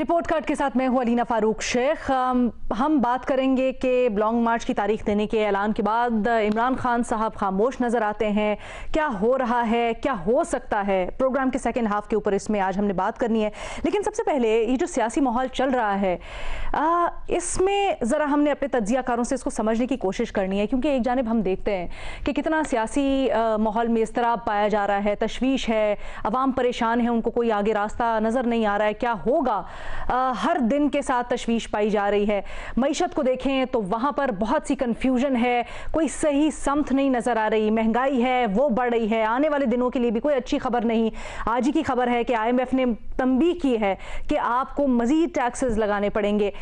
Report card के साथ मैं हूं अलीना फारूक शेख। हम बात करेंगे कि लॉन्ग मार्च की तारीख देने के ऐलान के बाद इमरान खान साहब खामोश नजर आते हैं। क्या हो रहा है, क्या हो सकता है, प्रोग्राम के सेकंड हाफ के ऊपर इसमें आज हमने बात करनी है। लेकिन सबसे पहले ये जो सियासी माहौल चल रहा है इसमें ज़रा हमने अपने तज्जियाकारों से इसको समझने की कोशिश करनी है, क्योंकि एक जानिब हम देखते हैं कि कितना सियासी माहौल में इस्तराब पाया जा रहा है, तशवीश है, अवाम परेशान है, उनको कोई आगे रास्ता नज़र नहीं आ रहा है, क्या होगा। हर दिन के साथ तशवीश पाई जा रही है। मईशत को देखें तो वहाँ पर बहुत सी कन्फ्यूजन है, कोई सही समत नहीं नज़र आ रही। महंगाई है वो बढ़ रही है, आने वाले दिनों के लिए भी कोई अच्छी खबर नहीं। आज ही की खबर है कि IMF ने तंबीह की है कि आपको मज़ीद टैक्सेस लगाने पड़ेंगे।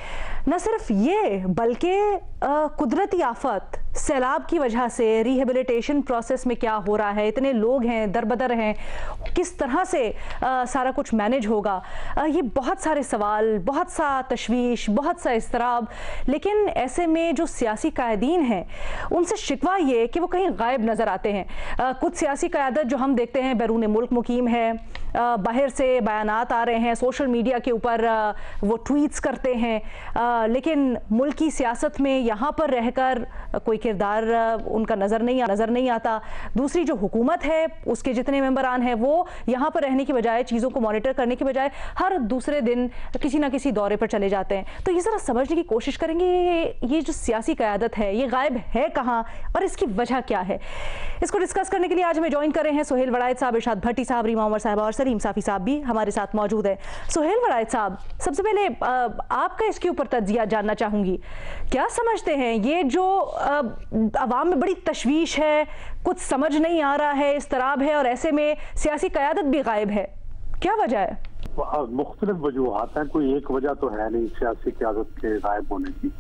न सिर्फ ये बल्कि कुदरती आफत सैलाब की वजह से रिहेबिलिटेशन प्रोसेस में क्या हो रहा है, इतने लोग हैं, दरबदर हैं, किस तरह से सारा कुछ मैनेज होगा। ये बहुत सारे सवाल, बहुत सा तशवीश, बहुत सा इस्तराब। लेकिन ऐसे में जो सियासी कायदीन हैं उनसे शिकवा ये कि वो कहीं गायब नज़र आते हैं। कुछ सियासी क़यादत जो हम देखते हैं बैरून मुल्क मुकीम है, बाहर से बयानात आ रहे हैं, सोशल मीडिया के ऊपर वो ट्वीट्स करते हैं, लेकिन मुल्की सियासत में यहाँ पर रहकर कोई किरदार उनका नज़र नहीं आता। दूसरी जो हुकूमत है उसके जितने मेंबरान हैं वो यहाँ पर रहने की बजाय, चीज़ों को मॉनिटर करने की बजाय हर दूसरे दिन किसी ना किसी दौरे पर चले जाते हैं। तो ये ज़रा समझने की कोशिश करेंगे ये जो सियासी क़यादत है ये गायब है कहाँ और इसकी वजह क्या है। इसको डिस्कस करने के लिए आज हमें ज्वाइन कर रहे हैं सुहेल वड़ायत साहब, इरशाद भट्टी साहब, रीमा उमर साहब और सलीम साफ़ी साहब भी हमारे साथ मौजूद है। सुहेल वड़ायत साहब, सबसे पहले आपका इसके ऊपर तज्जिया जानना चाहूँगी। क्या समझते हैं ये जो अवाम में बड़ी तशवीश है, कुछ समझ नहीं आ रहा है, इस्तराब है और ऐसे में सियासी क़यादत भी गायब है, क्या वजह है? मुख्तलिफ वजूहात हैं, कोई एक वजह तो है नहीं सियासी क़यादत के गायब होने की।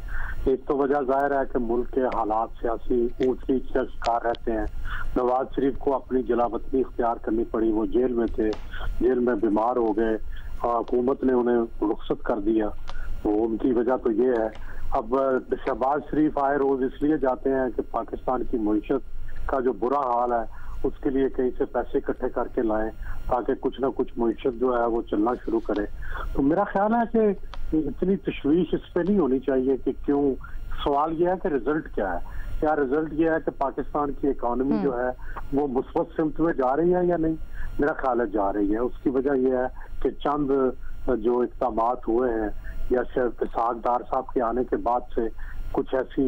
एक तो वजह जाहिर है कि मुल्क के हालात सियासी ऊंच नीच का शिकार रहते हैं। नवाज शरीफ को अपनी जलावतनी इख्तियार करनी पड़ी, वो जेल में थे, जेल में बीमार हो गए, हुकूमत ने उन्हें रुख्सत कर दिया, तो उनकी वजह तो ये है। अब शहबाज शरीफ आए रोज इसलिए जाते हैं कि पाकिस्तान की मईशत का जो बुरा हाल है उसके लिए कहीं से पैसे इकट्ठे करके लाएं ताकि कुछ ना कुछ मईशत जो है वो चलना शुरू करे। तो मेरा ख्याल है कि इतनी तशवीश इस पे नहीं होनी चाहिए कि क्यों। सवाल यह है कि रिजल्ट क्या है। क्या रिजल्ट ये है कि पाकिस्तान की इकॉनमी जो है वो मुस्बत सिमत में जा रही है या नहीं? मेरा ख्याल है जा रही है। उसकी वजह यह है कि चंद जो इक़दामात हुए हैं या सिर्फ इसहाक डार साहब के आने के बाद से कुछ ऐसी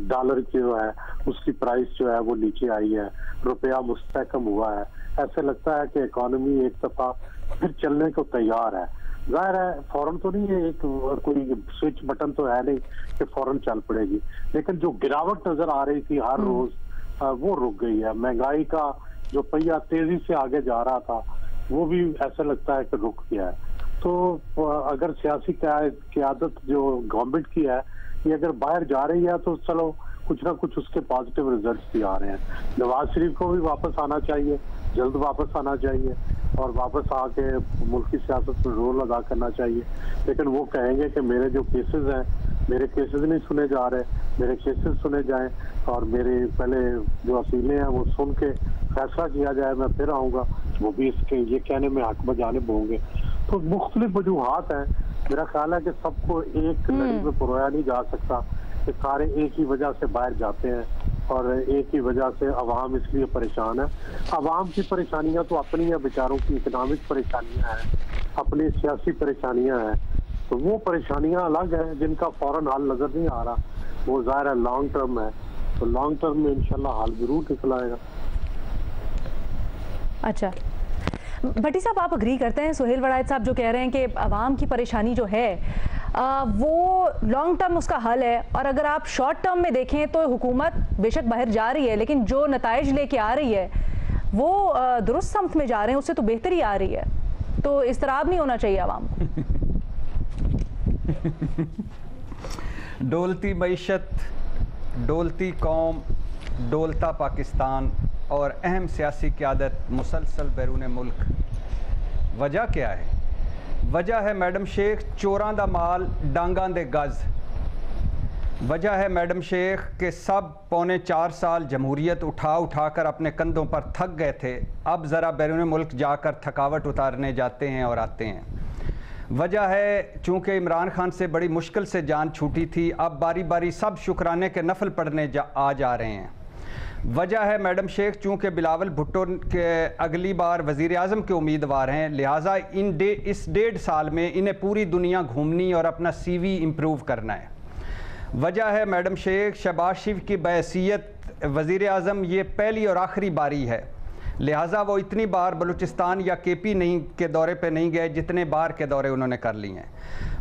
डॉलर की जो है उसकी प्राइस जो है वो नीचे आई है, रुपया मुस्तहकम हुआ है। ऐसे लगता है कि इकॉनमी एक दफा फिर चलने को तैयार है। जाहिर है फौरन तो नहीं है, एक कोई स्विच बटन तो है नहीं कि फौरन चल पड़ेगी, लेकिन जो गिरावट नजर आ रही थी हर रोज वो रुक गई है। महंगाई का जो पहिया तेजी से आगे जा रहा था वो भी ऐसा लगता है कि रुक गया है। तो अगर सियासी क़यादत जो गवर्नमेंट की है ये अगर बाहर जा रही है तो चलो कुछ ना कुछ उसके पॉजिटिव रिजल्ट्स भी आ रहे हैं। नवाज शरीफ को भी वापस आना चाहिए, जल्द वापस आना चाहिए और वापस आके मुल्क की सियासत में रोल अदा करना चाहिए। लेकिन वो कहेंगे कि मेरे जो केसेस हैं, मेरे केसेस नहीं सुने जा रहे, मेरे केसेस सुने जाएं और मेरे पहले जो अपीलें हैं वो सुन के फैसला किया जाए, मैं फिर आऊँगा। वो भी इसके ये कहने में हक बजानिब होंगे। तो मुख्तलिफ वजूहात हैं। मेरा ख्याल है कि सबको एक लड़ी में पुरोया नहीं जा सकता कि सारे एक ही वजह से बाहर जाते हैं और एक ही वजह से अवाम इसलिए परेशान है। अवाम की परेशानियां तो अपनी है, बेचारों की इकनॉमिक परेशानियां हैं, अपनी सियासी परेशानियां हैं। तो वो परेशानियां अलग हैं जिनका फौरन हल नजर नहीं आ रहा, वो ज़ाहिर है लॉन्ग टर्म है। तो लॉन्ग टर्म में इंशाल्लाह हल जरूर निकल आएगा। अच्छा भट्टी साहब, आप अग्री करते हैं सुहेल वड़ायत साहब जो कह रहे हैं कि आवाम की परेशानी जो है वो लॉन्ग टर्म उसका हल है, और अगर आप शॉर्ट टर्म में देखें तो हुकूमत बेशक बाहर जा रही है लेकिन जो नताइज लेके आ रही है वो दुरुस्त समत में जा रहे हैं, उससे तो बेहतरी आ रही है। तो इस्तराब नहीं होना चाहिए आवाम को। डोलती मईशत, डोलती कौम, डोलता पाकिस्तान और अहम सियासी क़यादत मुसलसल बैरून मुल्क। वजह क्या है? वजह है मैडम शेख चोरां दा माल डांगां दे गज़। वजह है मैडम शेख के सब पौने 4 साल जमहूरियत उठा कर अपने कंधों पर थक गए थे, अब ज़रा बैरून मुल्क जाकर थकावट उतारने जाते हैं और आते हैं। वजह है चूँकि इमरान खान से बड़ी मुश्किल से जान छूटी थी, अब बारी बारी सब शुक्राने के नफल पढ़ने आ जा रहे हैं। वजह है मैडम शेख चूँकि बिलावल भुट्टो के अगली बार वज़ीर आज़म के उम्मीदवार हैं, लिहाजा इस 1.5 साल में इन्हें पूरी दुनिया घूमनी और अपना CV इम्प्रूव करना है। वजह है मैडम शेख शहबाज शरीफ की बहैसियत वज़ीर आज़म ये पहली और आखिरी बारी है, लिहाजा वो इतनी बार बलूचिस्तान या KP के दौरे पे नहीं गए जितने बार के दौरे उन्होंने कर लिए हैं।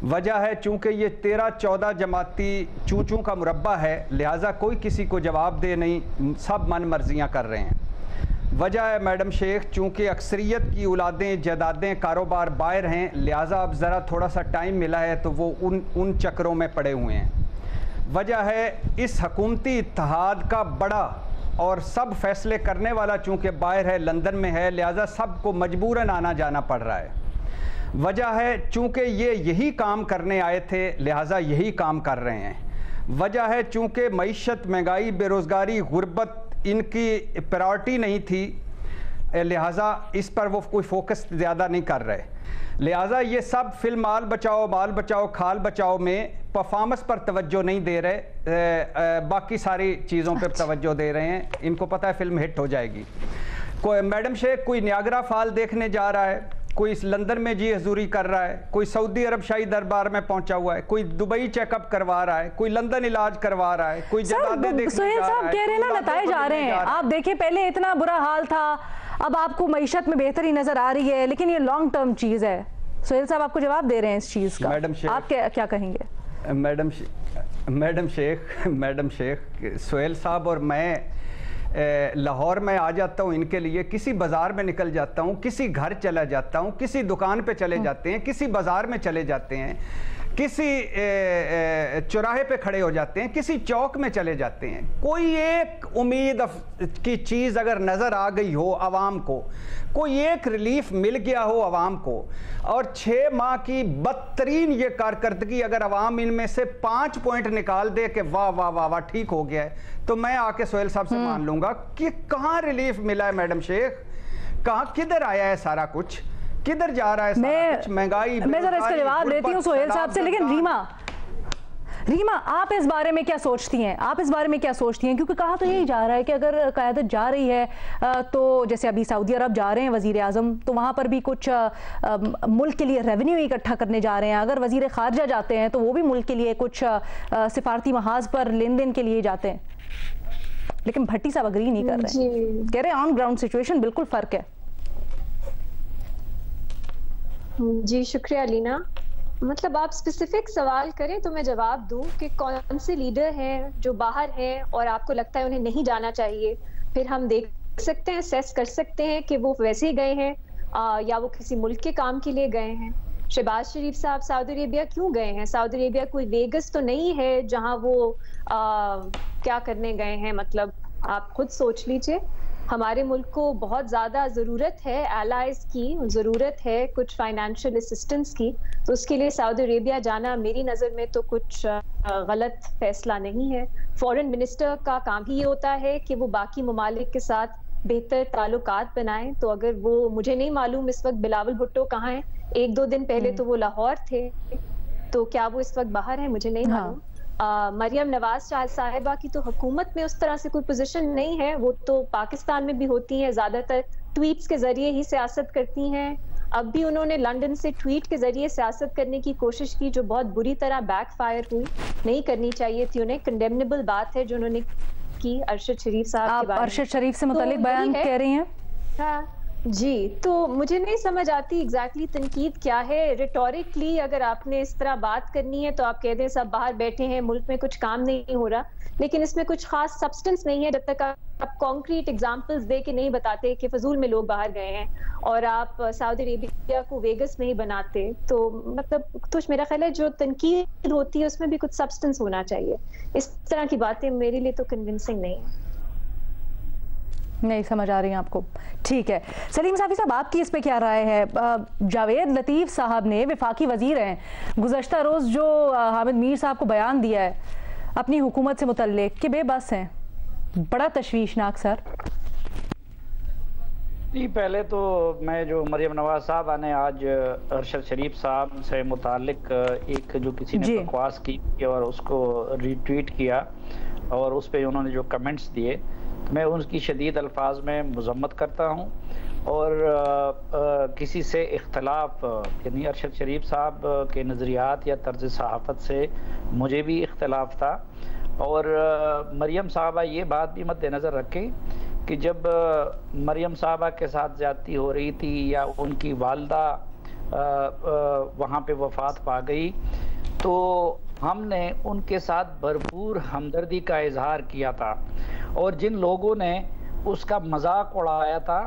वजह है चूँकि ये 13-14 जमाती चूँ का मुरब्बा है, लिहाजा कोई किसी को जवाब दे नहीं, सब मन मर्जियाँ कर रहे हैं। वजह है मैडम शेख चूँकि अक्सरियत की औलादें जायदादें कारोबार बाहर हैं, लिहाजा अब ज़रा थोड़ा सा टाइम मिला है तो वो उन चक्रों में पड़े हुए हैं। वजह है इस हकूमती इत्तेहाद का बड़ा और सब फैसले करने वाला चूँकि बाहर है, लंदन में है, लिहाजा सबको मजबूरन आना जाना पड़ रहा है। वजह है चूँकि ये यही काम करने आए थे, लिहाजा यही काम कर रहे हैं। वजह है चूँकि मईशत, महंगाई, बेरोज़गारी, गुर्बत इनकी प्रायोरिटी नहीं थी, लिहाजा इस पर वो कोई फोकस ज़्यादा नहीं कर रहे। लिहाजा ये सब फिल्म माल बचाओ खाल बचाओ में परफॉर्मेंस पर तवज्जो नहीं दे रहे, बाकी सारी चीज़ों पर तवज्जो दे रहे हैं। इनको पता है फिल्म हिट हो जाएगी। कोई मैडम शेख कोई नियाग्रा फॉल देखने जा रहा है, कोई इस लंदन में जी हजूरी कर रहा है, कोई सऊदी अरब शाही दरबार में पहुंचा हुआ है, कोई दुबई चेकअप करवा रहा है, कोई लंदन इलाज करवा रहा है, कोई जनादे देखने सोहेल साहब कह रहे हैं ना नताए जा रहे हैं। आप देखिए पहले इतना बुरा हाल था, अब आपको मईशत में बेहतरी नजर आ रही है, लेकिन ये लॉन्ग टर्म चीज है। सोहेल साहब आपको जवाब दे रहे हैं इस चीज का, आप क्या कहेंगे? मैडम शेख सोहेल साहब और मैं लाहौर में आ जाता हूँ, इनके लिए किसी बाज़ार में निकल जाता हूँ, किसी घर चला जाता हूँ, किसी दुकान पे चले जाते हैं, किसी बाज़ार में चले जाते हैं, किसी चौराहे पे खड़े हो जाते हैं, किसी चौक में चले जाते हैं, कोई एक उम्मीद की चीज़ अगर नज़र आ गई हो आवाम को, कोई एक रिलीफ मिल गया हो आवाम को, और 6 माह की बदतरीन ये कारकर्दगी अगर आवाम इनमें से 5 पॉइंट निकाल दे कि वाह वाह वाह वाह ठीक हो गया है, तो मैं आके सोहेल साहब से मान लूँगा कि कहाँ रिलीफ मिला है मैडम शेख, कहाँ किधर आया है सारा कुछ, किधर जा रहा है सारा कुछ, महंगाई। मैं जरा इसका जवाब लेती हूँ सोहेल साहब से, लेकिन रीमा आप इस बारे में क्या सोचती हैं? आप इस बारे में क्या सोचती हैं? क्योंकि कहा तो यही जा रहा है कि अगर क़यादत जा रही है तो जैसे अभी सऊदी अरब जा रहे हैं वज़ीर आज़म, तो वहाँ पर भी कुछ मुल्क के लिए रेवेन्यू इकट्ठा करने जा रहे हैं। अगर वज़ीर ख़ारजा जाते हैं तो वो भी मुल्क के लिए कुछ सिफारती महाज पर लेन देन के लिए जाते हैं, लेकिन भट्टी साहब अग्री नहीं कर रहे हैं, कह रहे हैं ऑन ग्राउंड सिचुएशन बिल्कुल फ़र्क है। जी शुक्रिया लीना। मतलब आप स्पेसिफिक सवाल करें तो मैं जवाब दूं कि कौन से लीडर हैं जो बाहर हैं और आपको लगता है उन्हें नहीं जाना चाहिए, फिर हम देख सकते हैं, असेस कर सकते हैं कि वो वैसे ही गए हैं या वो किसी मुल्क के काम के लिए गए हैं। शहबाज शरीफ साहब सऊदी अरेबिया क्यों गए हैं? सऊदी अरेबिया कोई वेगस तो नहीं है जहां वो क्या करने गए हैं, मतलब आप खुद सोच लीजिए। हमारे मुल्क को बहुत ज़्यादा ज़रूरत है एलाइज की, ज़रूरत है कुछ फाइनेंशियल असिस्टेंस की, तो उसके लिए सऊदी अरेबिया जाना मेरी नज़र में तो कुछ गलत फैसला नहीं है। फॉरेन मिनिस्टर का काम ही ये होता है कि वो बाकी ममालिक के साथ बेहतर ताल्लुकात बनाएं। तो अगर वो, मुझे नहीं मालूम इस वक्त बिलावल भुट्टो कहाँ हैं, 1-2 दिन पहले तो वो लाहौर थे, तो क्या वो इस वक्त बाहर है मुझे नहीं मालूम। मरियम नवाज साहिबा की तो हुकूमत में उस तरह से कोई पोजीशन नहीं है, वो तो पाकिस्तान में भी होती हैं, ज़्यादातर ट्वीट्स के जरिए ही सियासत करती हैं। अब भी उन्होंने लंदन से ट्वीट के जरिए सियासत करने की कोशिश की जो बहुत बुरी तरह बैकफायर हुई, नहीं करनी चाहिए थी उन्हें, कंडेमनेबल बात है जो उन्होंने की अरशद शरीफ साहब के बारे में। अरशद शरीफ से मुतालिक बयान कह रही हैं? हाँ जी, तो मुझे नहीं समझ आती एग्जैक्टली तनकीद क्या है। रिटोरिकली अगर आपने इस तरह बात करनी है तो आप कह दें सब बाहर बैठे हैं, मुल्क में कुछ काम नहीं हो रहा, लेकिन इसमें कुछ खास सब्सटेंस नहीं है जब तक आप कॉन्क्रीट एग्जांपल्स दे के नहीं बताते कि फजूल में लोग बाहर गए हैं और आप सऊदी अरेबिया को वेगस में ही बनाते, तो मतलब तो मेरा ख्याल है जो तनकीद होती है उसमें भी कुछ सब्सटेंस होना चाहिए। इस तरह की बातें मेरे लिए तो कन्विंसिंग नहीं है। नहीं समझ आ रही है आपको, ठीक है। सलीम साफी साहब आपकी इस पे क्या राय है? जावेद लतीफ़ साहब ने, वफाकी वजीर हैं, गुज़श्ता रोज़ जो हामिद मीर साहब को बयान दिया है अपनी हुकूमत से मुतल्लिक कि बेबस हैं, बड़ा तशवीशनाक सर। जी, पहले तो मैं जो मरियम नवाज साहब ने आज अरशद शरीफ साहब से मुतालिक एक जो किसी ने बकवास की और उसको रीट्वीट किया और उस पर उन्होंने जो कमेंट्स दिए, मैं उनकी शदीद अल्फाज में मजम्मत करता हूँ। और किसी से इख्तलाफ, यानी अरशद शरीफ साहब के नज़रियात या तर्ज सहाफ़त से मुझे भी इख्तलाफ था। और मरियम साहबा ये बात भी मद्देनज़र रखें कि जब मरियम साहबा के साथ ज़्यादती हो रही थी या उनकी वालदा वहाँ पे वफ़ात पा गई, तो हमने उनके साथ भरपूर हमदर्दी का इजहार किया था। और जिन लोगों ने उसका मजाक उड़ाया था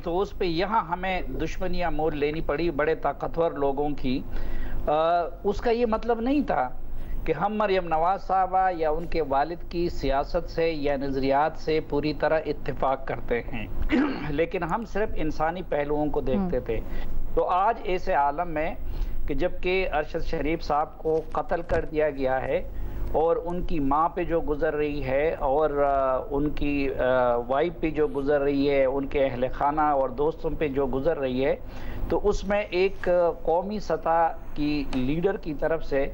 तो उस पे यहाँ हमें दुश्मनियाँ मोल लेनी पड़ी बड़े ताकतवर लोगों की। उसका ये मतलब नहीं था कि हम मरियम नवाज साहबा या उनके वालिद की सियासत से या नज़रियात से पूरी तरह इत्तेफाक करते हैं लेकिन हम सिर्फ इंसानी पहलुओं को देखते थे। तो आज ऐसे आलम में कि जबकि अरशद शरीफ साहब को कत्ल कर दिया गया है और उनकी माँ पे जो गुज़र रही है और उनकी वाइफ पे जो गुज़र रही है, उनके अहल खाना और दोस्तों पे जो गुज़र रही है, तो उसमें एक कौमी सतह की लीडर की तरफ से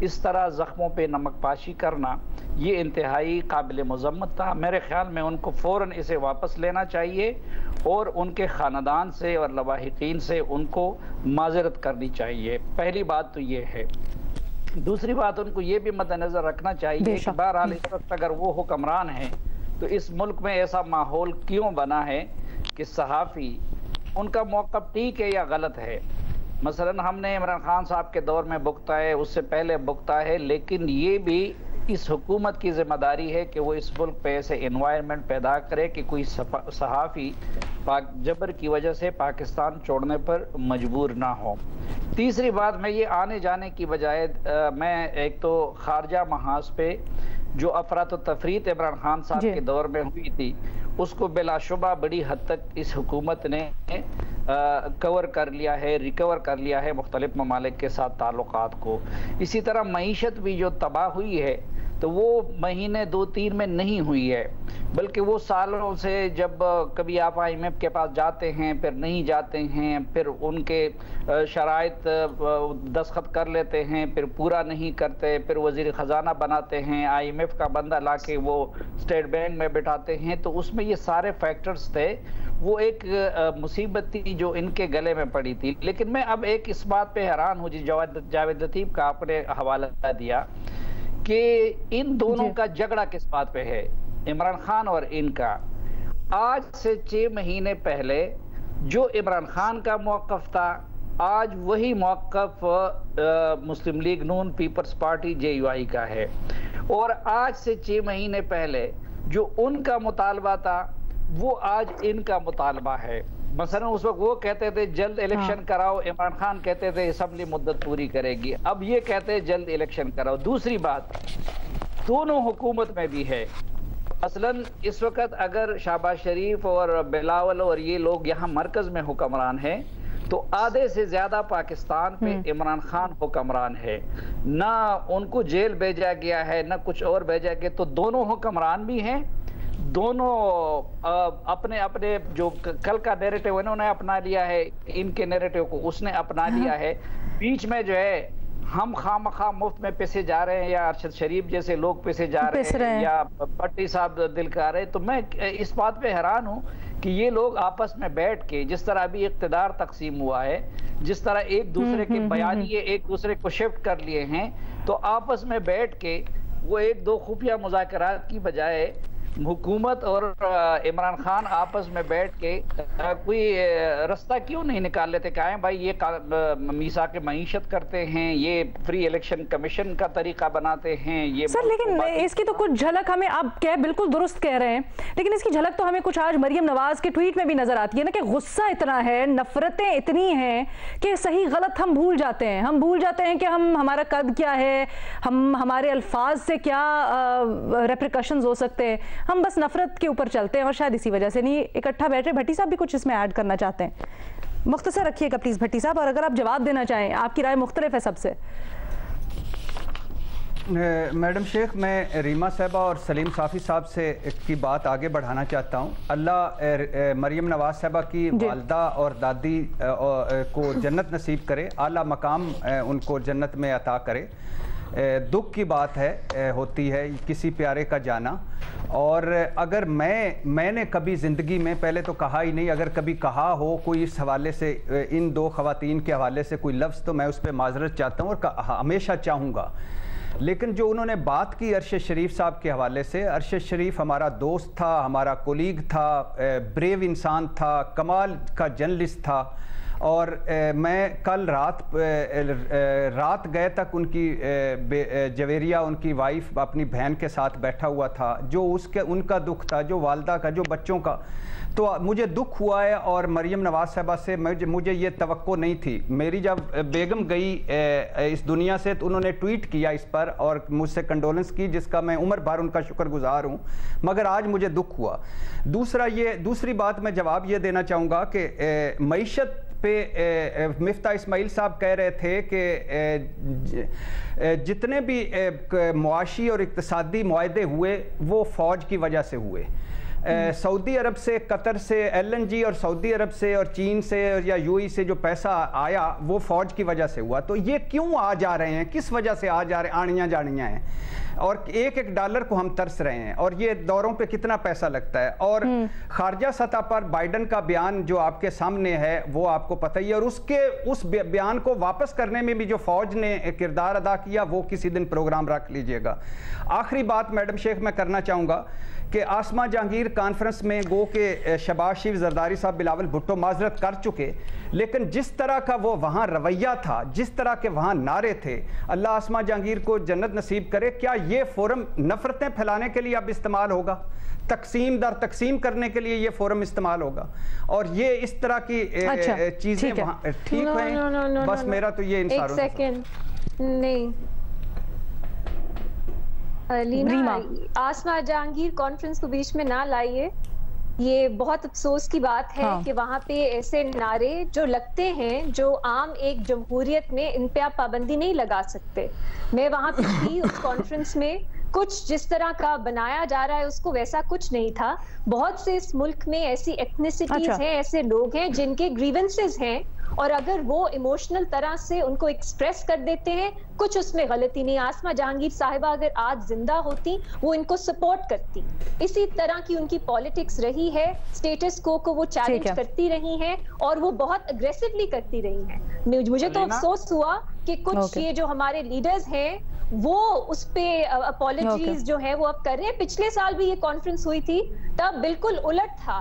इस तरह ज़ख्मों पे नमकपाशी करना ये इंतहाई काबिल मज़म्मत था। मेरे ख़्याल में उनको फ़ौरन इसे वापस लेना चाहिए और उनके ख़ानदान से और लवाहिकीन से उनको माज़रत करनी चाहिए। पहली बात तो ये है। दूसरी बात, उनको ये भी मद्देनज़र रखना चाहिए कि बहरहाल इस वक्त अगर वो हुक्मरान हैं तो इस मुल्क में ऐसा माहौल क्यों बना है कि सहाफ़ी, उनका मौक़िफ़ ठीक है या गलत है। मसलन हमने इमरान खान साहब के दौर में भुगता है, उससे पहले भुगता है, लेकिन ये भी इस हुकूमत की ज़िम्मेदारी है कि वो इस मुल्क पे ऐसे इन्वायरमेंट पैदा करे कि कोई सहाफ़ी जबर की वजह से पाकिस्तान छोड़ने पर मजबूर ना हो। तीसरी बात, मैं ये आने जाने की बजाय मैं एक तो खारजा महाज पे जो अफरात व तफरीत इमरान खान साहब के दौर में हुई थी उसको बिलाशुबा बड़ी हद तक इस हुकूमत ने कवर कर लिया है, रिकवर कर लिया है मुख्तलिफ ममालिक के साथ ताल्लुकात को। इसी तरह मईशत भी जो तबाह हुई है तो वो महीने 2-3 में नहीं हुई है, बल्कि वो सालों से, जब कभी आप IMF के पास जाते हैं फिर नहीं जाते हैं, फिर उनके शराइत दस्तखत कर लेते हैं फिर पूरा नहीं करते, फिर वज़ीर ख़जाना बनाते हैं, IMF का बंदा लाके वो स्टेट बैंक में बिठाते हैं, तो उसमें ये सारे फैक्टर्स थे। वो एक मुसीबत थी जो इनके गले में पड़ी थी। लेकिन मैं अब एक इस बात पे हैरान हूँ जी, जावेद लतीफ़ का आपने हवाला दिया कि इन दोनों का झगड़ा किस बात पे है, इमरान खान और इनका। आज से 6 महीने पहले जो इमरान खान का मौक़िफ़ था, आज वही मौक़िफ़ मुस्लिम लीग नून पीपल्स पार्टी JUI का है। और आज से 6 महीने पहले जो उनका मुतालबा था वो आज इनका मुतालबा है। मसलन उस वक्त वो कहते थे जल्द इलेक्शन कराओ, इमरान खान कहते थे असम्बली मुद्दत पूरी करेगी, अब ये कहते हैं जल्द इलेक्शन कराओ। दूसरी बात, दोनों हुकूमत में भी है। मसलन इस वक्त अगर शहबाज शरीफ और बिलावल और ये लोग यहाँ मरकज में हुक्मरान हैं तो आधे से ज्यादा पाकिस्तान पे इमरान खान हुक्मरान है, ना उनको जेल भेजा गया है ना कुछ और भेजा गया। तो दोनों हुक्मरान भी हैं, दोनों अपने अपने जो कल का नैरेटिव इन्होंने अपना लिया है, इनके नैरेटिव को उसने अपना लिया है। बीच में जो है हम खामखा मुफ्त में पैसे जा रहे हैं या अरशद शरीफ जैसे लोग पैसे जा रहे हैं या भट्टी साहब दिल कर रहे हैं। तो मैं इस बात पे हैरान हूँ कि ये लोग आपस में बैठ के, जिस तरह अभी इक़्तिदार तकसीम हुआ है, जिस तरह एक दूसरे के बयानिए एक दूसरे को शिफ्ट कर लिए हैं, तो आपस में बैठ के वो 1-2 खुफिया मुज़ाकरात की बजाय हुकूमत और इमरान खान आपस में बैठ के कोई रास्ता क्यों नहीं निकाल लेते? कहें भाई ये मीसा के मईशत करते हैं, ये फ्री इलेक्शन कमीशन का तरीका बनाते हैं ये सर। लेकिन इसकी तो कुछ झलक हमें, आप बिल्कुल दुरुस्त कह रहे हैं, लेकिन इसकी झलक तो हमें कुछ आज मरियम नवाज के ट्वीट में भी नजर आती है ना, कि गुस्सा इतना है, नफरतें इतनी हैं कि सही गलत हम भूल जाते हैं। हम भूल जाते हैं कि हमारा कद क्या है, हमारे अल्फाज से क्या रेप्रिकॉशंस हो सकते हैं, हम बस नफरत के ऊपर चलते हैं और शायद इसी वजह से नहीं इकट्ठा बैठ रहे। भट्टी साहब भी कुछ इसमें ऐड करना चाहते हैं, मुख्तसर रखिएगा प्लीज भट्टी साहब, और अगर आप जवाब देना चाहें, आपकी राय मुख्तलिफ है सबसे। मैडम शेख, मैं रीमा साहबा और सलीम साफ़ी साहब से की बात आगे बढ़ाना चाहता हूँ। अल्लाह मरियम नवाज साहबा की वालदा और दादी को जन्नत नसीब करे, आला मकाम उनको जन्नत में अता करे। दुख की बात होती है किसी प्यारे का जाना। और अगर मैंने कभी ज़िंदगी में, पहले तो कहा ही नहीं, अगर कभी कहा हो कोई इस हवाले से, इन दो ख़वातीन के हवाले से कोई लफ्ज़, तो मैं उस पर माजरत चाहता हूँ और हमेशा चाहूँगा। लेकिन जो उन्होंने बात की अरशद शरीफ साहब के हवाले से, अरशद शरीफ हमारा दोस्त था, हमारा कोलीग था, ब्रेव इंसान था, कमाल का जर्नलिस्ट था। और मैं कल रात गए तक उनकी जवेरिया, उनकी वाइफ अपनी बहन के साथ बैठा हुआ था। जो उनका दुख था, जो वालदा का, जो बच्चों का, तो मुझे दुख हुआ है। और मरियम नवाज साहबा से मुझे ये तवक्को नहीं थी। मेरी जब बेगम गई इस दुनिया से, तो उन्होंने ट्वीट किया इस पर और मुझसे कंडोलेंस की, जिसका मैं उम्र भर उनका शुक्रगुजार हूँ। मगर आज मुझे दुख हुआ। दूसरी बात मैं जवाब ये देना चाहूँगा कि मईशत पे मिफ्ता इस्माइल साहब कह रहे थे कि जितने भी मुआशी और इक्तिसादी मुआहदे हुए वो फ़ौज की वजह से हुए। सऊदी अरब से, कतर से, LNG और सऊदी अरब से और चीन से या UAE से जो पैसा आया वो फ़ौज की वजह से हुआ। तो ये क्यों आ जा रहे हैं, किस वजह से आ जा रहे हैं, आनियाँ जानियाँ हैं। और एक एक डॉलर को हम तरस रहे हैं और ये दौरों पे कितना पैसा लगता है। और खारजा सतह पर बाइडन का बयान जो आपके सामने है वो आपको पता ही है। और उस बयान को वापस करने में भी जो फ़ौज ने किरदार अदा किया वो किसी दिन प्रोग्राम रख लीजिएगा। आखिरी बात मैडम शेख मैं करना चाहूँगा कि आसमा जहांगीर कॉन्फ्रेंस में गो के शहबाज शरीफ, जरदारी साहब, बिलावल भुट्टो माजरत कर चुके, लेकिन जिस तरह का वो वहाँ रवैया था, जिस तरह के वहाँ नारे थे, अल्लाह आसमा जहांगीर को जन्नत नसीब करे। क्या ये फोरम नफरतें फैलाने के लिए अब इस्तेमाल होगा, तकसीम दर तकसीम करने के लिए ये फोरम इस्तेमाल होगा? और ये इस तरह की चीज़ें वहाँ ठीक हैं? बस मेरा तो ये इंसारों नहीं लीना, आसमा जहांगीर कॉन्फ्रेंस को बीच में ना लाइए। ये बहुत अफसोस की बात है कि वहाँ पे ऐसे नारे जो लगते हैं, जो आम एक जमहूरियत में, इन पे आप पाबंदी नहीं लगा सकते। मैं वहाँ पे थी उस कॉन्फ्रेंस में, कुछ जिस तरह का बनाया जा रहा है उसको वैसा कुछ नहीं था। बहुत से इस मुल्क में ऐसी एथनिसिटीज हैं, ऐसे लोग हैं जिनके ग्रीवेंसेस हैं, और अगर वो इमोशनल तरह से उनको एक्सप्रेस कर देते हैं, कुछ उसमें गलती नहीं। आसमा जहांगीर साहिबा अगर आज जिंदा होती वो इनको सपोर्ट करती। इसी तरह की उनकी पॉलिटिक्स रही है, स्टेटस को वो चैलेंज करती रही हैं और वो बहुत अग्रेसिवली करती रही हैं। मुझे तो अफसोस हुआ कि कुछ ये जो हमारे लीडर्स हैं वो उस पे अपॉलॉजीज जो है वो अब कर रहे हैं। पिछले साल भी ये कॉन्फ्रेंस हुई थी, तब बिल्कुल उलट था।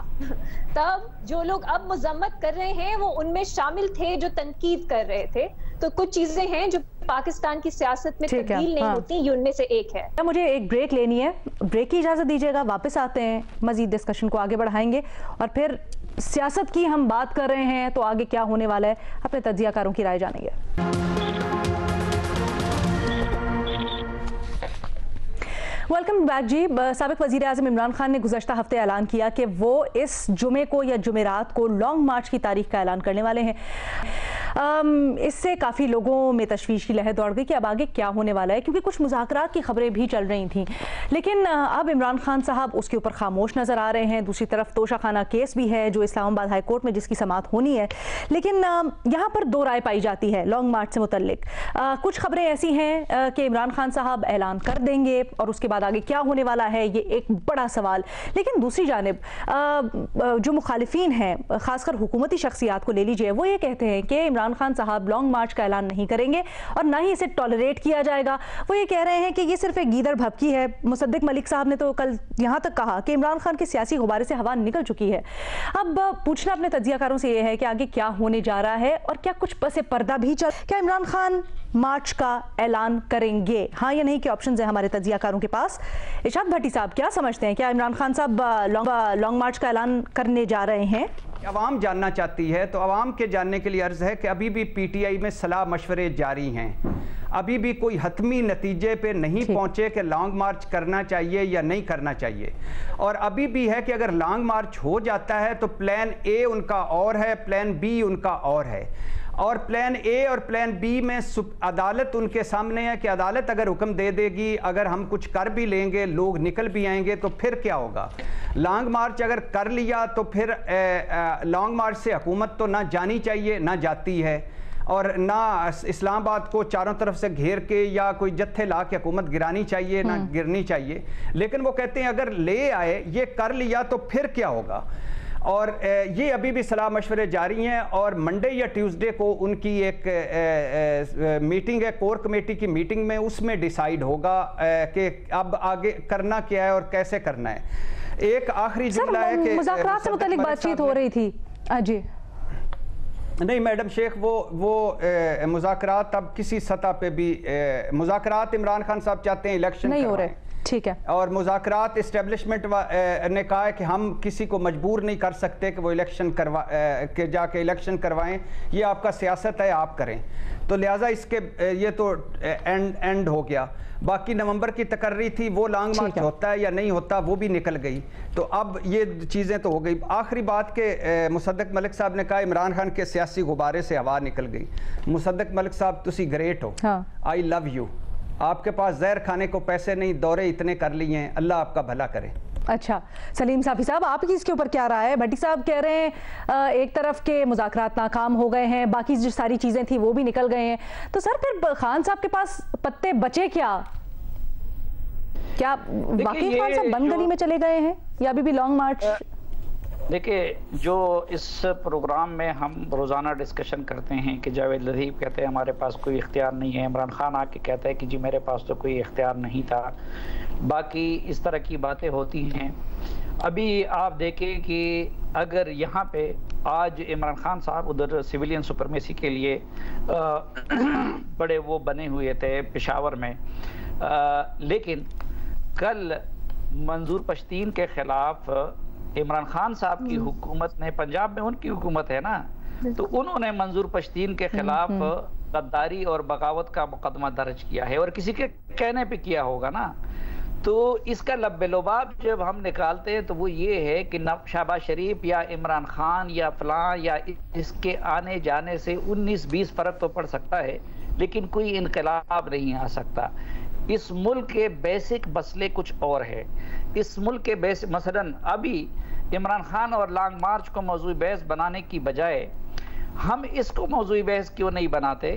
तब जो लोग अब मजम्मत कर रहे हैं वो उनमें शामिल थे जो तनकीद कर रहे थे। तो कुछ चीजें हैं जो पाकिस्तान की सियासत में तब्दील नहीं होती, ये उनमें से एक है। मुझे एक ब्रेक लेनी है, ब्रेक की इजाजत दीजिएगा, वापस आते हैं, मजीद डिस्कशन को आगे बढ़ाएंगे और फिर सियासत की हम बात कर रहे हैं तो आगे क्या होने वाला है, अपने तज्जियाकारों की राय जानेंगे। वेलकम बैक जी। साबिक वज़ीर आज़म इमरान खान ने गुज़श्ता हफ्ते ऐलान किया कि वो इस जुमे को या जुमेरात को लॉन्ग मार्च की तारीख का ऐलान करने वाले हैं। इससे काफ़ी लोगों में तशवीश की लहर दौड़ गई कि अब आगे क्या होने वाला है, क्योंकि कुछ मुज़ाकरात की खबरें भी चल रही थी। लेकिन अब इमरान खान साहब उसके ऊपर खामोश नज़र आ रहे हैं। दूसरी तरफ तोशाखाना केस भी है जो इस्लामाबाद हाई कोर्ट में जिसकी समाअत होनी है। लेकिन यहाँ पर दो राय पाई जाती है लॉन्ग मार्च से मुतल्लिक। कुछ खबरें ऐसी हैं कि इमरान खान साहब ऐलान कर देंगे और उसके बाद आगे क्या होने वाला है ये एक बड़ा सवाल। लेकिन दूसरी जानिब जो मुखालिफिन हैं, खासकर हुकूमती शख्सियात को ले लीजिए, वो ये कहते हैं कि इमरान खान साहब लॉन्ग मार्च का ऐलान नहीं करेंगे और ना ही इसे टॉलरेट किया जाएगा। वो ये कह रहे हैं कि ये सिर्फ एक गीदड़ भभकी है। मुसद्दिक मलिक साहब ने तो कल यहाँ तक कहा कि इमरान खान के सियासी गुब्बारे से हवा निकल चुकी है। अब पूछना अपने तज्जियाकारों से ये है कि आगे क्या होने जा रहा है और क्या कुछ पसे पर्दा भी चल, क्या इमरान खान मार्च का ऐलान करेंगे, हाँ या नहीं के ऑप्शंस है हमारे तज्जियाकारों के पास। इरशाद भट्टी साहब क्या समझते हैं, क्या इमरान खान साहब लॉन्ग मार्च का ऐलान करने जा रहे हैं? अवाम जानना चाहती है तो अवाम के जानने के लिए अर्ज है कि अभी भी PTI में सलाह मशवरे जारी हैं। अभी भी कोई हतमी नतीजे पे नहीं पहुंचे कि लॉन्ग मार्च करना चाहिए या नहीं करना चाहिए। और अभी भी है कि अगर लॉन्ग मार्च हो जाता है तो प्लान A उनका और है, प्लान B उनका और है। और प्लान ए और प्लान बी में अदालत उनके सामने है कि अदालत अगर हुक्म दे देगी, अगर हम कुछ कर भी लेंगे, लोग निकल भी आएंगे, तो फिर क्या होगा? लॉन्ग मार्च अगर कर लिया तो फिर लॉन्ग मार्च से हुकूमत तो ना जानी चाहिए, ना जाती है, और ना इस्लामाबाद को चारों तरफ से घेर के या कोई जत्थे ला के हुकूमत गिरानी चाहिए, ना गिरनी चाहिए। लेकिन वो कहते हैं अगर ले आए, ये कर लिया तो फिर क्या होगा? और ये अभी भी सलाह मशवरे जारी हैं, और मंडे या ट्यूसडे को उनकी एक मीटिंग है, कोर कमेटी की मीटिंग में, उसमें डिसाइड होगा कि अब आगे करना क्या है और कैसे करना है। एक आखिरी जुमला है कि मुज़ाकरात से मुताल्लिक बातचीत हो रही थी। जी नहीं मैडम शेख, वो मुज़ाकरात अब किसी सतह पे भी मुज़ाकरात इमरान खान साहब चाहते हैं इलेक्शन नहीं हो रहे, ठीक है, और मुज़ाकरात इस्टेब्लिशमेंट ने कहा है कि हम किसी को मजबूर नहीं कर सकते कि वो इलेक्शन के जाके इलेक्शन करवाएं, ये आपका सियासत है, आप करें। तो लिहाजा इसके ये तो एंड हो गया। बाकी नवंबर की तकर्री थी, वो लॉन्ग मार्च होता है या नहीं होता, वो भी निकल गई। तो अब ये चीज़ें तो हो गई। आखिरी बात के मुसद्दक मलिक साहब ने कहा इमरान खान के सियासी गुब्बारे से हवा निकल गई। मुसद्दक मलिक साहब तुसी ग्रेट हो, आई लव यू। आपके पास जहर खाने को पैसे नहीं, दौरे इतने कर लिए हैं, अल्लाह आपका भला करे। अच्छा सलीम साफी साहब, आपकी इसके ऊपर क्या राय है? भट्टी साहब कह रहे हैं एक तरफ के मुज़ाकरात नाकाम हो गए हैं, बाकी जो सारी चीजें थी वो भी निकल गए हैं, तो सर फिर खान साहब के पास पत्ते बचे क्या? क्या वाकई खान साहब बंद गली में चले गए हैं या अभी भी लॉन्ग मार्च? देखिए, जो इस प्रोग्राम में हम रोज़ाना डिस्कशन करते हैं कि जावेद लतीफ़ कहते हैं हमारे पास कोई इख्तियार नहीं है, इमरान खान आके कहता है कि जी मेरे पास तो कोई इख्तियार नहीं था, बाकी इस तरह की बातें होती हैं। अभी आप देखें कि अगर यहाँ पे आज इमरान खान साहब उधर सिविलियन सुपरमेसी के लिए बड़े वो बने हुए थे पेशावर में, लेकिन कल मंजूर पश्तीन के खिलाफ इमरान खान साहब की हुकूमत ने, पंजाब में उनकी हुकूमत है ना, तो उन्होंने मंजूर पश्तीन के खिलाफ गद्दारी और बगावत का मुकदमा दर्ज किया है, और किसी के कहने पे किया होगा ना। तो इसका लब्बे-लुबाब जब हम निकालते हैं तो वो ये है कि शहबाज शरीफ या इमरान खान या फलां या इसके आने जाने से 19-20 फर्क तो पड़ सकता है, लेकिन कोई इनकलाब नहीं आ सकता। इस मुल्क के बेसिक मसले कुछ और है। इस मुल्क के बेसिक मसलन अभी इमरान खान और लॉन्ग मार्च को मौजूद बहस बनाने की बजाय हम इसको मौजूद बहस क्यों नहीं बनाते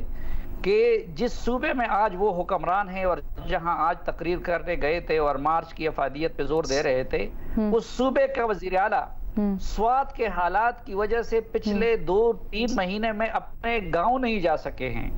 कि जिस सूबे में आज वो हुक्मरान हैं और जहां आज तकरीर करने गए थे और मार्च की अफादियत पे जोर दे रहे थे, उस सूबे का वजीर आला स्वात के हालात की वजह से पिछले 2-3 महीने में अपने गांव नहीं जा सके हैं,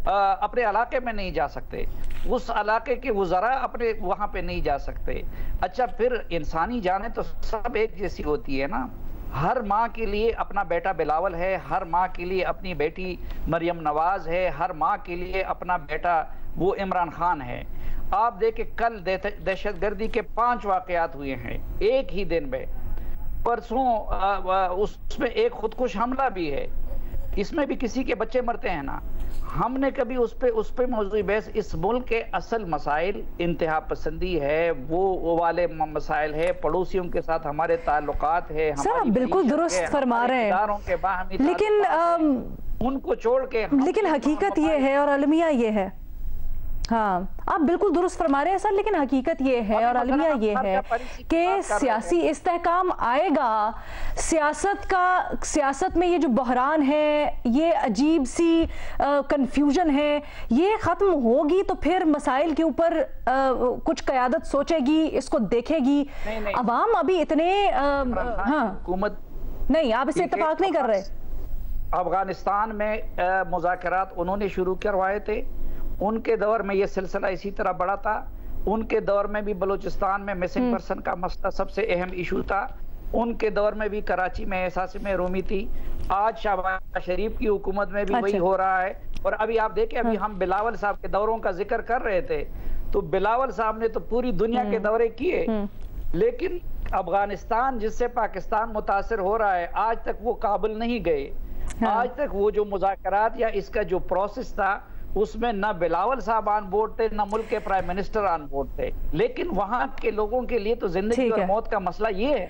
अपने इलाके में नहीं जा सकते, उस इलाके के वज़रा अपने वहां पे नहीं जा सकते। अच्छा, फिर इंसानी जाने तो सब एक जैसी होती है ना। हर माँ के लिए अपना बेटा बिलावल है, हर माँ के लिए अपनी बेटी मरियम नवाज है, हर माँ के लिए अपना बेटा वो इमरान खान है। आप देखें कल दहशतगर्दी के 5 वाक़यात हुए हैं एक ही दिन में। परसों उसमें एक खुदकुश हमला भी है, इसमें भी किसी के बच्चे मरते हैं ना। हमने कभी उस पे मौजूद बहस, इस मुल्क के असल मसाइल इंतहा पसंदी है, वो वाले मसाइल है, पड़ोसियों के साथ हमारे ताल्लुकात है, सर आप बिल्कुल दुरुस्त फरमा रहे हैं, लेकिन उनको छोड़ के, लेकिन हकीकत ये है और अलमिया ये है, हाँ आप बिल्कुल दुरुस्त फरमा रहे हैं सर, लेकिन हकीकत ये है और अलमिया ये है कि सियासी इस्तेहकाम आएगा, सियासत में ये जो बहरान है, ये अजीब सी कंफ्यूजन है, ये ख़त्म होगी तो फिर मसाइल के ऊपर कुछ क़यादत सोचेगी, इसको देखेगी। अवाम अभी इतने हाँ हुकूमत नहीं, आप इससे इत्तेफाक नहीं कर रहे। अफगानिस्तान में मुज़ाकरात उन्होंने शुरू करवाए थे, उनके दौर में ये सिलसिला इसी तरह बढ़ा था। उनके दौर में भी बलूचिस्तान में मिसिंग पर्सन का मसला सबसे अहम इशू था। उनके दौर में भी कराची में एहसास में रूमी थी। आज शहबाज शरीफ की हुकूमत में भी वही हो रहा है। और अभी आप देखें, अभी हम बिलावल साहब के दौरों का जिक्र कर रहे थे, तो बिलावल साहब ने तो पूरी दुनिया के दौरे किए, लेकिन अफगानिस्तान जिससे पाकिस्तान मुतासिर हो रहा है, आज तक वो काबुल नहीं गए। आज तक वो जो मुज़ाकरात या इसका जो प्रोसेस था, उसमें न बिलावल साहब ऑन बोर्ड थे, न मुल्क के प्राइम मिनिस्टर ऑन बोर्ड थे। लेकिन वहां के लोगों के लिए तो जिंदगी और मौत का मसला ये है।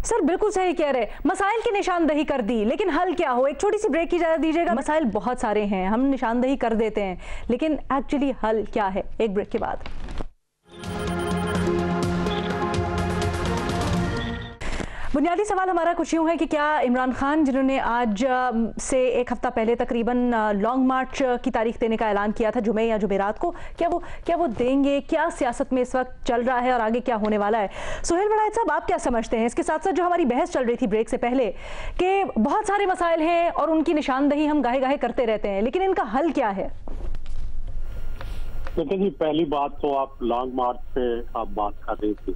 सर बिल्कुल सही कह रहे, मसाइल की निशानदही कर दी, लेकिन हल क्या हो? एक छोटी सी ब्रेक की इजाजत दीजिएगा। मसाइल बहुत सारे हैं, हम निशानदही कर देते हैं, लेकिन एक्चुअली हल क्या है? एक ब्रेक के बाद। बुनियादी सवाल हमारा कुछ यूँ है कि क्या इमरान खान, जिन्होंने आज से एक हफ्ता पहले तकरीबन लॉन्ग मार्च की तारीख देने का ऐलान किया था जुमे या जुमेरात को, क्या वो देंगे? क्या सियासत में इस वक्त चल रहा है और आगे क्या होने वाला है? सुहेल वड़ायत साहब, आप क्या समझते हैं? इसके साथ साथ जो हमारी बहस चल रही थी ब्रेक से पहले कि बहुत सारे मसाइल हैं और उनकी निशानदही हम गाहे गाहे करते रहते हैं, लेकिन इनका हल क्या है? देखिए जी, पहली बात तो आप लॉन्ग मार्च पे आप बात कर रही थी,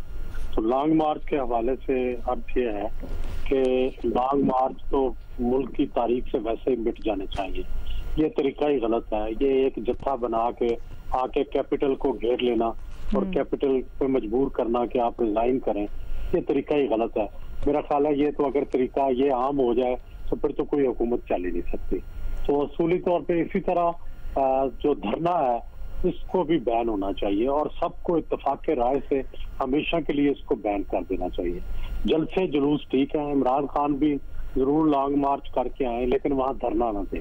तो लॉन्ग मार्च के हवाले से अर्थ ये है कि लॉन्ग मार्च तो मुल्क की तारीख से वैसे ही मिट जाने चाहिए। ये तरीका ही गलत है। ये एक जत्था बना के आके कैपिटल को घेर लेना और कैपिटल पे मजबूर करना कि आप रिजाइन करें, ये तरीका ही गलत है। मेरा ख्याल है ये तो अगर तरीका ये आम हो जाए तो फिर तो कोई हुकूमत चल ही नहीं सकती। तो असूली तौर पे इसी तरह जो धरना है इसको भी बैन होना चाहिए और सबको इत्तेफाक के राय से हमेशा के लिए इसको बैन कर देना चाहिए। जल्द से जुलूस ठीक है, इमरान खान भी जरूर लॉन्ग मार्च करके आए, लेकिन वहाँ धरना ना दें।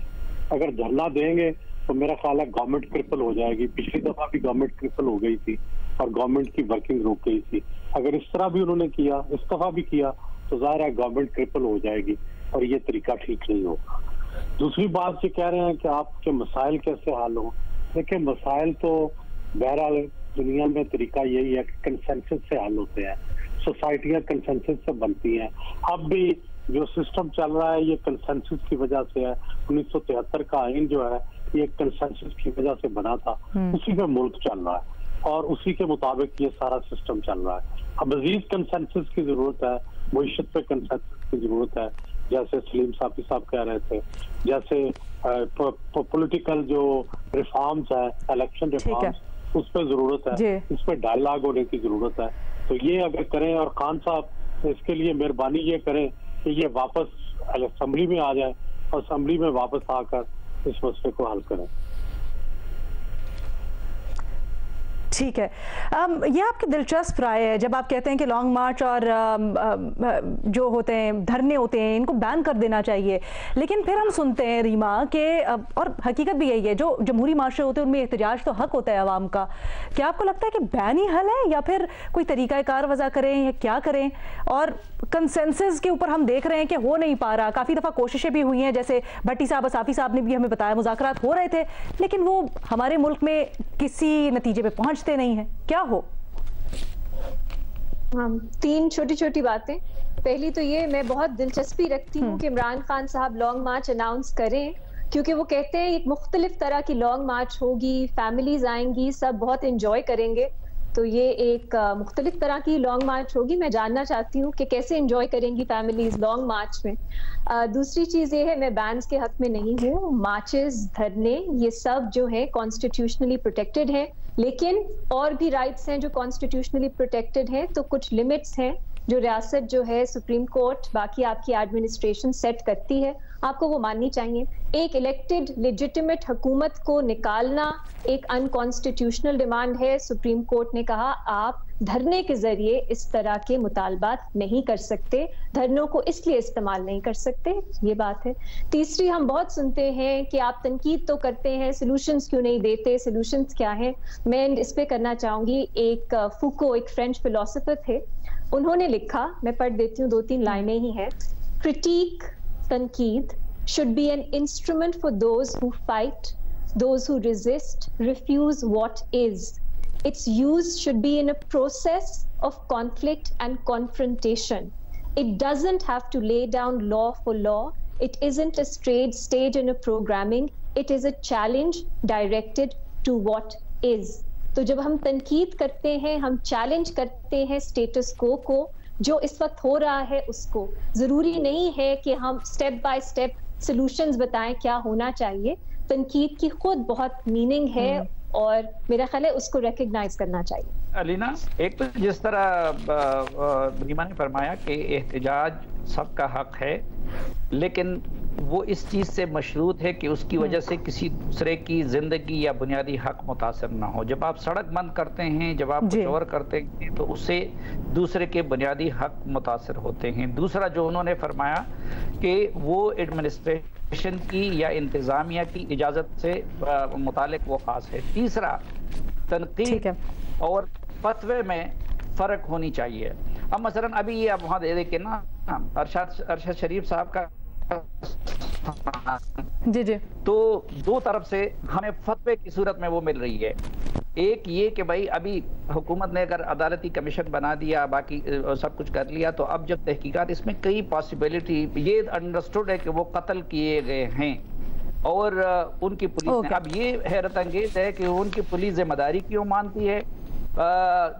अगर धरना देंगे तो मेरा ख्याल है गवर्नमेंट क्रिपल हो जाएगी। पिछली दफा भी गवर्नमेंट क्रिपल हो गई थी और गवर्नमेंट की वर्किंग रुक गई थी। अगर इस तरह भी उन्होंने किया, इस दफा भी किया, तो जाहिर है गवर्नमेंट क्रिपल हो जाएगी और ये तरीका ठीक नहीं होगा। दूसरी बात ये कह रहे हैं कि आपके मसाइल कैसे हल हो। देखिए, मसाइल तो बहरहाल दुनिया में तरीका यही है कि कंसेंसस से हल होते हैं, सोसाइटियां कंसेंसस से बनती हैं। अब भी जो सिस्टम चल रहा है ये कंसेंसस की वजह से है। 1973 का आइन जो है ये कंसेंसस की वजह से बना था, उसी पे मुल्क चल रहा है और उसी के मुताबिक ये सारा सिस्टम चल रहा है। अब मजीद कंसेंसस की जरूरत है, मुईशत पे कंसेंसस की जरूरत है, जैसे सलीम साफी साहब कह रहे थे, जैसे पॉलिटिकल जो रिफॉर्म्स है, इलेक्शन रिफॉर्म्स, उस पर जरूरत है, इस पर डायलॉग होने की जरूरत है। तो ये अगर करें और खान साहब इसके लिए मेहरबानी ये करें कि ये वापस असेंबली में आ जाए और असेंबली में वापस आकर इस मसले को हल करें। ठीक है, ये आपकी दिलचस्प राय है जब आप कहते हैं कि लॉन्ग मार्च और जो होते हैं धरने होते हैं इनको बैन कर देना चाहिए, लेकिन फिर हम सुनते हैं रीमा कि और हकीकत भी यही है, जो जमहूरी मार्चे होते हैं उनमें एहतजाज तो हक होता है आवाम का। क्या आपको लगता है कि बैन ही हल है या फिर कोई तरीका कार वजह करें या क्या करें? और कंसेंसस के ऊपर हम देख रहे हैं कि हो नहीं पा रहा, काफ़ी दफ़ा कोशिशें भी हुई हैं, जैसे भट्टी साहब साफी साहब ने भी हमें बताया मुज़ाकरात हो रहे थे, लेकिन वो हमारे मुल्क में किसी नतीजे पे पहुंचते नहीं है। क्या हो? तीन छोटी छोटी बातें। पहली तो ये, मैं बहुत दिलचस्पी रखती हूँ कि इमरान खान साहब लॉन्ग मार्च अनाउंस करें, क्योंकि वो कहते हैं एक मुख्तलिफ तरह की लॉन्ग मार्च होगी, फैमिलीज आएंगी, सब बहुत एंजॉय करेंगे। तो ये एक मुख्तलिफ तरह की लॉन्ग मार्च होगी। मैं जानना चाहती हूँ कि कैसे एंजॉय करेंगी फैमिलीज लॉन्ग मार्च में। दूसरी चीज ये है, मैं बैन्स के हक में नहीं हूँ। मार्चेस, धरने, ये सब जो है कॉन्स्टिट्यूशनली प्रोटेक्टेड है, लेकिन और भी राइट्स हैं जो कॉन्स्टिट्यूशनली प्रोटेक्टेड हैं। तो कुछ लिमिट्स हैं जो रियासत जो है, सुप्रीम कोर्ट, बाकी आपकी एडमिनिस्ट्रेशन सेट करती है, आपको वो माननी चाहिए। एक इलेक्टेड लेजिटिमेट हुकूमत को निकालना एक अनकॉन्स्टिट्यूशनल डिमांड है। सुप्रीम कोर्ट ने कहा आप धरने के जरिए इस तरह के मुतालबात नहीं कर सकते, धरनों को इसलिए इस्तेमाल नहीं कर सकते, ये बात है। तीसरी, हम बहुत सुनते हैं कि आप तनकीद तो करते हैं, सोल्यूशंस क्यों नहीं देते? सोल्यूशंस क्या है? मैं इस पे करना चाहूंगी। एक फूको, एक फ्रेंच फिलोसोफर थे, उन्होंने लिखा, मैं पढ़ देती हूँ, 2-3 लाइनें ही हैं। क्रिटिक, तनकीद, should be an instrument for those who fight, those who resist, refuse what is. Its use should be in a process of conflict and confrontation. It doesn't have to lay down law for law. It isn't a straight stage in a programming. It is a challenge directed to what is. तो जब हम तनकीद करते हैं, हम challenge करते हैं status को जो इस वक्त हो रहा है उसको। जरूरी नहीं है कि हम स्टेप बाय स्टेप सॉल्यूशंस बताएं क्या होना चाहिए। तनकीद की खुद बहुत मीनिंग है और मेरा ख्याल है उसको रिकग्नाइज करना चाहिए। अलीना, एक तो जिस तरह रीमा ने फरमाया कि एहतजाज सबका हक है, लेकिन वो इस चीज़ से मशरूत है कि उसकी वजह से किसी दूसरे की ज़िंदगी या बुनियादी हक मुतासर ना हो। जब आप सड़क बंद करते हैं, जब आप कुछ और करते हैं, तो उससे दूसरे के बुनियादी हक मुतासर होते हैं। दूसरा जो उन्होंने फरमाया कि वो एडमिनिस्ट्रेशन की या इंतज़ामिया की इजाज़त से मुतालिक वो ख़ास है। तीसरा, तनकीद और फतवे में फ़र्क होनी चाहिए। अब मसलन अभी ये आप वहाँ देखें ना, अरशद शरीफ साहब का जी तो दो तरफ से हमें फतवे की सूरत में वो मिल रही है। एक ये कि भाई अभी हुकूमत ने अगर अदालती कमीशन बना दिया, बाकी सब कुछ कर लिया, तो अब जब तहकीकात, इसमें कई पॉसिबिलिटी, ये अंडरस्टूड है कि वो कत्ल किए गए हैं और उनकी पुलिस ने, अब ये हैरत अंगेज है कि उनकी पुलिस जिम्मेदारी क्यों मानती है।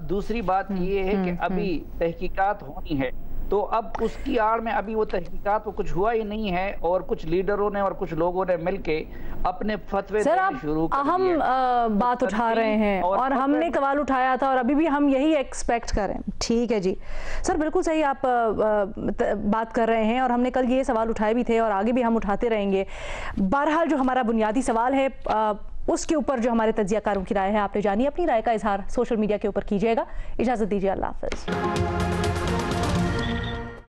दूसरी बात ये है कि अभी तहकीकात होनी है, तो अब उसकी आड़ में अभी वो तहकीकात को कुछ हुआ ही नहीं है और कुछ लीडरों ने और कुछ लोगों ने मिलके अपने फतवे शुरू कर हम बात उठा रहे हैं और हमने सवाल उठाया था और अभी भी हम यही एक्सपेक्ट करें। ठीक है जी सर, बिल्कुल सही आप बात कर रहे हैं और हमने कल ये सवाल उठाए भी थे और आगे भी हम उठाते रहेंगे। बहरहाल जो हमारा बुनियादी सवाल है उसके ऊपर जो हमारे तज्जियाकारों की राय है आपने जानी, अपनी राय का इजहार सोशल मीडिया के ऊपर कीजिएगा। इजाजत दीजिए, अल्लाह हाफ़िज़।